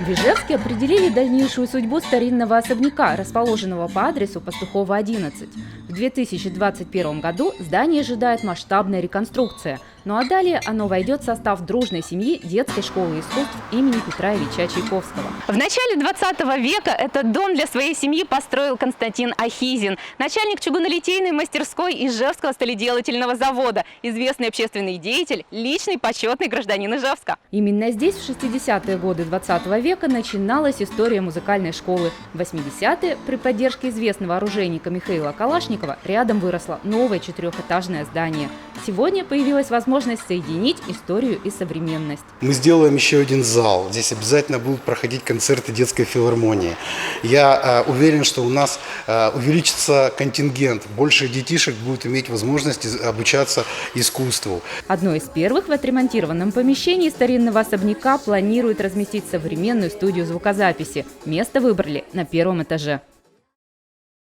В Ижевске определили дальнейшую судьбу старинного особняка, расположенного по адресу Пастухова, 11. В 2021 году здание ожидает масштабная реконструкция. Ну а далее оно войдет в состав дружной семьи детской школы искусств имени Петра Ильича Чайковского. В начале 20 века этот дом для своей семьи построил Константин Ахизин, начальник чугунолитейной мастерской Ижевского сталеделательного завода, известный общественный деятель, личный почетный гражданин Ижевска. Именно здесь в 60-е годы 20 века начиналась история музыкальной школы. В 80-е при поддержке известного оружейника Михаила Калашникова рядом выросло новое четырехэтажное здание. Сегодня появилась возможность соединить историю и современность. Мы сделаем еще один зал. Здесь обязательно будут проходить концерты детской филармонии. Я уверен, что у нас увеличится контингент. Больше детишек будут иметь возможность обучаться искусству. Одно из первых в отремонтированном помещении старинного особняка планируют разместить современную студию звукозаписи. Место выбрали на первом этаже.